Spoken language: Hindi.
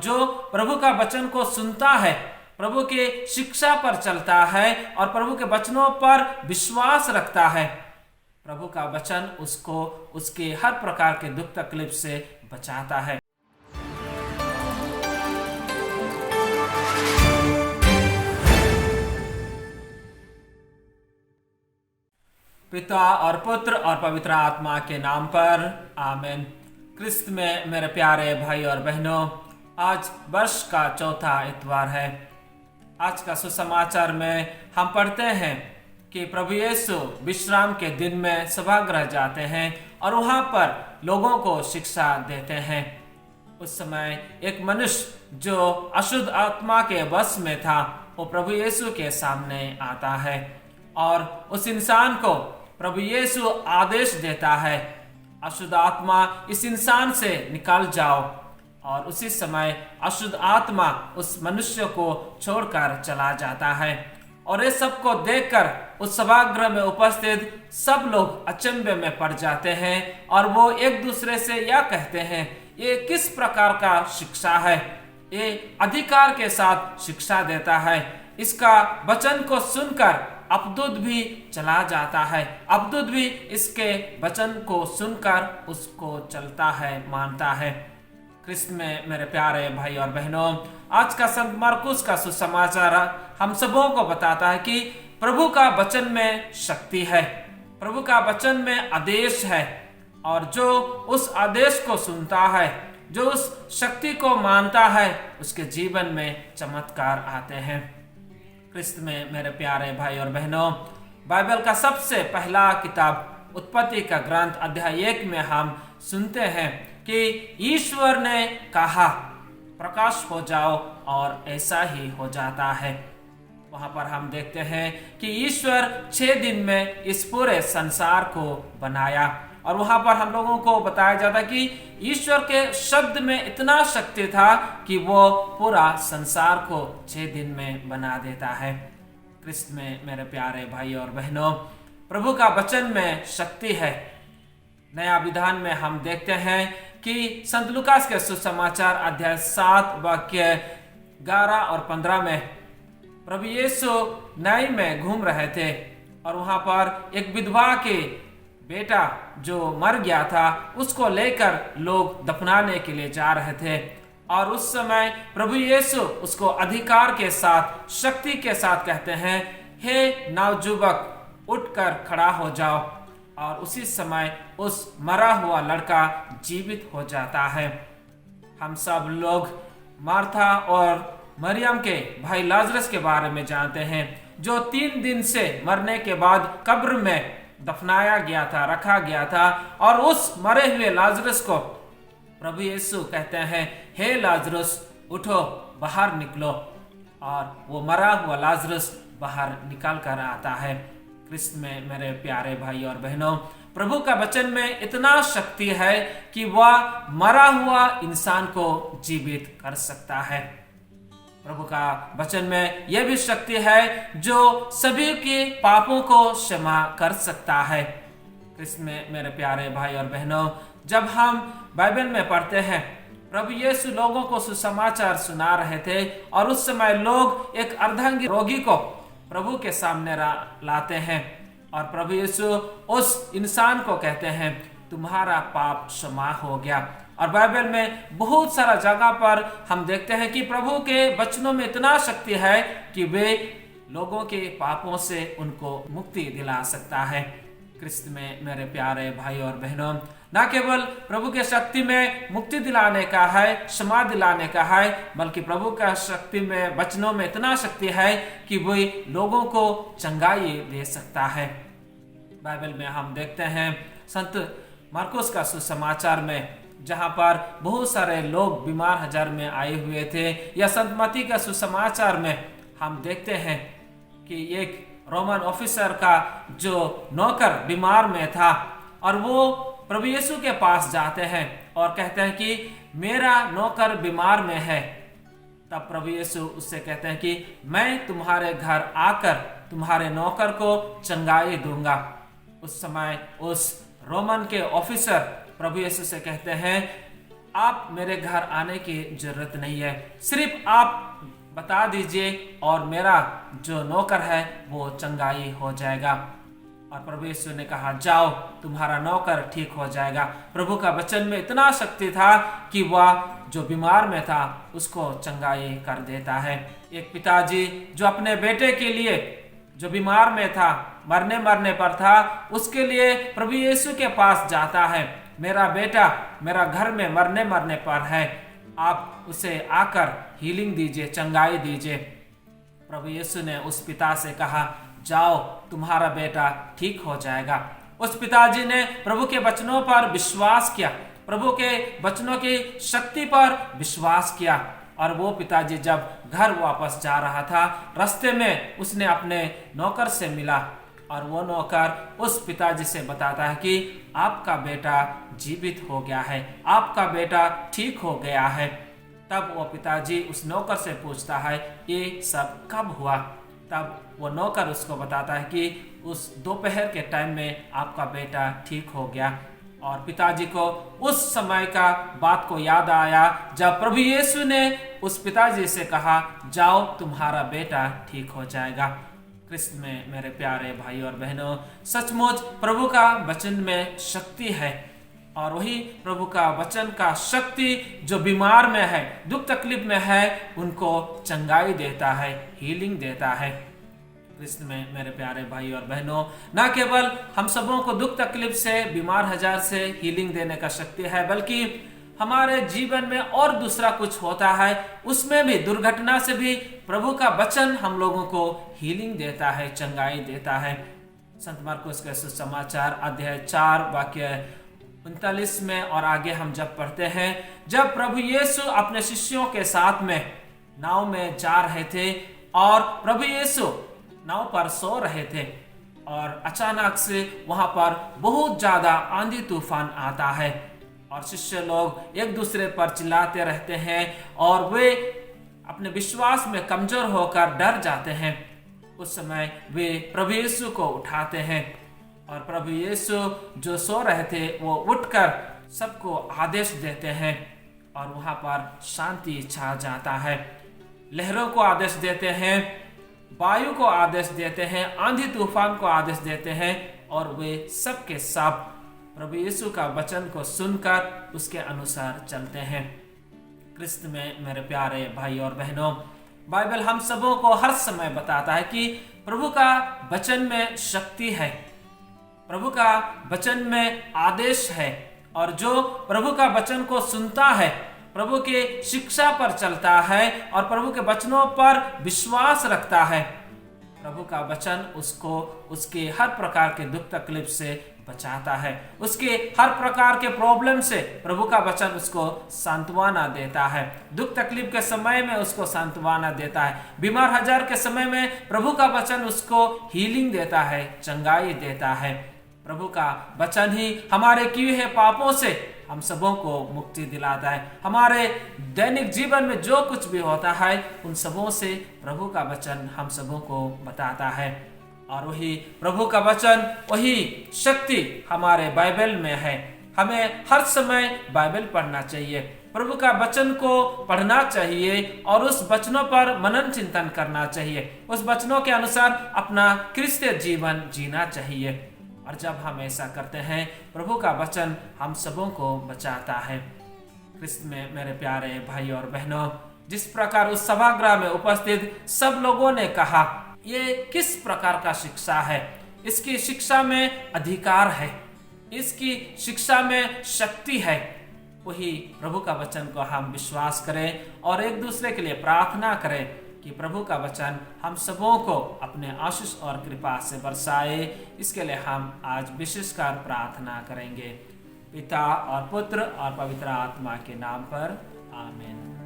जो प्रभु का वचन को सुनता है, प्रभु के शिक्षा पर चलता है और प्रभु के वचनों पर विश्वास रखता है, प्रभु का वचन उसको उसके हर प्रकार के दुख तकलीफ से बचाता है। पिता और पुत्र और पवित्र आत्मा के नाम पर आमीन। क्रिस्त में मेरे प्यारे भाई और बहनों, आज वर्ष का चौथा इतवार है। आज का सुसमाचार में हम पढ़ते हैं कि प्रभु यीशु विश्राम के दिन में सभागृह जाते हैं और वहां पर लोगों को शिक्षा देते हैं। उस समय एक मनुष्य जो अशुद्ध आत्मा के वश में था, वो प्रभु यीशु के सामने आता है और उस इंसान को प्रभु यीशु आदेश देता है, अशुद्ध आत्मा इस इंसान से निकल जाओ। और उसी समय अशुद्ध आत्मा उस मनुष्य को छोड़कर चला जाता है। और ये सब को देखकर उस सभागृह में उपस्थित सब लोग अचंभे में पड़ जाते हैं और वो एक दूसरे से यह कहते हैं, ये किस प्रकार का शिक्षा है, ये अधिकार के साथ शिक्षा देता है। इसका वचन को सुनकर अबदूत भी चला जाता है, अबदूत भी इसके वचन को सुनकर उसको चलता है, मानता है। क्रिस्त में मेरे प्यारे भाई और बहनों, आज का संत मरकुस का सुसमाचार हम सबों को बताता है कि प्रभु का वचन में शक्ति है, प्रभु का वचन में आदेश है, और जो उस आदेश को सुनता है, जो उस शक्ति को मानता है, उसके जीवन में चमत्कार आते हैं। क्रिस्त में मेरे प्यारे भाई और बहनों, बाइबल का सबसे पहला किताब उत्पत्ति का ग्रंथ अध्याय 1 में हम सुनते हैं कि ईश्वर ने कहा प्रकाश हो जाओ, और ऐसा ही हो जाता है। वहां पर हम देखते हैं कि ईश्वर 6 दिन में इस पूरे संसार को बनाया, और वहां पर हम लोगों को बताया जाता कि ईश्वर के शब्द में इतना शक्ति था कि वो पूरा संसार को 6 दिन में बना देता है। क्रिस्त में मेरे प्यारे भाई और बहनों, प्रभु का वचन में शक्ति है। नया विधान में हम देखते हैं कि संत लूकास के सुसमाचार अध्याय 7 वाक्य 11 और 15 में प्रभु यीशु नाई में घूम रहे थे, और वहां पर एक विधवा के बेटा जो मर गया था उसको लेकर लोग दफनाने के लिए जा रहे थे। और उस समय प्रभु यीशु उसको अधिकार के साथ, शक्ति के साथ कहते हैं, हे नवजुवक, उठकर खड़ा हो जाओ। और उसी समय उस मरा हुआ लड़का जीवित हो जाता है। हम सब लोग मार्था और मरियम के भाई लाजरस के बारे में जानते हैं, जो 3 दिन से मरने के बाद कब्र में दफनाया गया था, रखा गया था। और उस मरे हुए लाजरस को प्रभु यीशु कहते हैं, हे लाजरस, उठो, बाहर निकलो। और वो मरा हुआ लाजरस बाहर निकल कर आता है। क्रिस्त में मेरे प्यारे भाई और बहनों, प्रभु का वचन में इतना शक्ति है कि वह मरा हुआ इंसान को जीवित कर सकता है। प्रभु का वचन में यह भी शक्ति है जो सभी के पापों को क्षमा कर सकता है। क्रिस्त में मेरे प्यारे भाई और बहनों, जब हम बाइबल में पढ़ते हैं, प्रभु यीशु लोगों को सुसमाचार सुना रहे थे, और उस समय लोग एक अर्धांगी रोगी को प्रभु के सामने लाते हैं, और प्रभु यीशु उस इंसान को कहते हैं, तुम्हारा पाप क्षमा हो गया। और बाइबल में बहुत सारा जगह पर हम देखते हैं कि प्रभु के वचनों में इतना शक्ति है कि वे लोगों के पापों से उनको मुक्ति दिला सकता है। क्रिस्त में मेरे प्यारे भाई और बहनों, न केवल प्रभु के शक्ति में मुक्ति दिलाने का है, क्षमा दिलाने का है, बल्कि प्रभु का शक्ति में, वचनों में इतना शक्ति है कि वे लोगों को चंगाई दे सकता है। बाइबल में हम देखते हैं संत मरकुस का सुसमाचार में, जहां पर बहुत सारे लोग बीमार हजार में आए हुए थे, या संत मत्ती का सुसमाचार में हम देखते हैं कि एक रोमन ऑफिसर का जो नौकर बीमार में था, और वो प्रभु यीशु के पास जाते हैं और कहते हैं कि मेरा नौकर बीमार में है। तब प्रभु यीशु उससे कहते हैं कि मैं तुम्हारे घर आकर तुम्हारे नौकर को चंगाई दूंगा। उस समय उस रोमन के ऑफिसर प्रभु यीशु से कहते हैं, आप मेरे घर आने की जरूरत नहीं है, सिर्फ आप बता दीजिए और मेरा जो नौकर है वो चंगाई हो जाएगा। और प्रभु यीशु ने कहा, जाओ, तुम्हारा नौकर ठीक हो जाएगा। प्रभु का वचन में इतना शक्ति था कि वह जो बीमार में था उसको चंगाई कर देता है। एक पिताजी जो अपने बेटे के लिए जो बीमार में था, मरने पर था, उसके लिए प्रभु यीशु के पास जाता है। मेरा बेटा मेरा घर में मरने पर है, आप उसे आकर हीलिंग दीजिए, चंगाई दीजिए। प्रभु यीशु ने उस पिता से कहा, जाओ, तुम्हारा बेटा ठीक हो जाएगा। उस पिताजी ने प्रभु के वचनों पर विश्वास किया, प्रभु के वचनों की शक्ति पर विश्वास किया। और वो पिताजी जब घर वापस जा रहा था, रास्ते में उसने अपने नौकर से मिला और वो नौकर उस पिताजी से बताता है कि आपका बेटा जीवित हो गया है, आपका बेटा ठीक हो गया है। तब वो पिताजी उस नौकर से पूछता है, ये सब कब हुआ? तब वो नौकर उसको बताता है कि उस दोपहर के टाइम में आपका बेटा ठीक हो गया। और पिताजी को उस समय का बात को याद आया जब प्रभु यीशु ने उस पिताजी से कहा, जाओ, तुम्हारा बेटा ठीक हो जाएगा। क्रिस्त में मेरे प्यारे भाई और बहनों, सचमुच प्रभु का वचन में शक्ति है और वही प्रभु का वचन का शक्ति जो बीमार में है, दुख तकलीफ में है, उनको चंगाई देता है, हीलिंग देता है। क्रिस्त में मेरे प्यारे भाई और बहनों, ना केवल हम सबों को दुख तकलीफ से, बीमार हजार से हीलिंग देने का शक्ति है, बल्कि हमारे जीवन में और दूसरा कुछ होता है, उसमें भी दुर्घटना से भी प्रभु का वचन हम लोगों को हीलिंग देता है, चंगाई देता है। संत मार्कुस के सुसमाचार अध्याय 4 वाक्य 39 में और आगे हम जब पढ़ते हैं, जब प्रभु यीशु अपने शिष्यों के साथ में नाव में जा रहे थे और प्रभु यीशु नाव पर सो रहे थे और अचानक से वहां पर बहुत ज्यादा आंधी तूफान आता है और शिष्य लोग एक दूसरे पर चिल्लाते रहते हैं और वे अपने विश्वास में कमजोर होकर डर जाते हैं। उस समय वे प्रभु यीशु को उठाते हैं और प्रभु यीशु जो सो रहे थे वो उठकर सबको आदेश देते हैं और वहां पर शांति छा जाता है। लहरों को आदेश देते हैं, वायु को आदेश देते हैं, आंधी तूफान को आदेश देते हैं और वे सब के सब प्रभु यीशु का वचन को सुनकर उसके अनुसार चलते हैं। क्रिस्त में मेरे प्यारे भाई और बहनों, बाइबल हम सबों को हर समय बताता है कि प्रभु का वचन में शक्ति है, प्रभु का वचन में आदेश है और जो प्रभु का वचन को सुनता है, प्रभु के शिक्षा पर चलता है और प्रभु के वचनों पर विश्वास रखता है, प्रभु का वचन उसको उसके हर प्रकार के दुख तकलीफ से बचाता है, उसके हर प्रकार के प्रॉब्लम से प्रभु का वचन उसको सांत्वना देता है, दुख तकलीफ के समय में उसको सांत्वना देता है, बीमार हजार के समय में प्रभु का वचन उसको हीलिंग देता है, चंगाई देता है। प्रभु का वचन ही हमारे किए हुए पापों से हम सबों को मुक्ति दिलाता है। हमारे दैनिक जीवन में जो कुछ भी होता है उन सबों से प्रभु का वचन हम सबों को बताता है और वही प्रभु का वचन, वही शक्ति हमारे बाइबल में है। हमें हर समय बाइबल पढ़ना चाहिए, प्रभु का वचन को पढ़ना चाहिए और उस वचनों पर मनन चिंतन करना चाहिए, उस वचनों के अनुसार अपना क्रिस्तीय जीवन जीना चाहिए। और जब हम ऐसा करते हैं, प्रभु का वचन हम सबों को बचाता है। क्रिस्त में मेरे प्यारे भाई और बहनों, जिस प्रकार उस सभागृह में उपस्थित सब लोगों ने कहा, ये किस प्रकार का शिक्षा है, इसकी शिक्षा में अधिकार है, इसकी शिक्षा में शक्ति है, वही प्रभु का वचन को हम विश्वास करें और एक दूसरे के लिए प्रार्थना करें कि प्रभु का वचन हम सबों को अपने आशीष और कृपा से बरसाए। इसके लिए हम आज विशेषकर प्रार्थना करेंगे। पिता और पुत्र और पवित्र आत्मा के नाम पर, आमीन।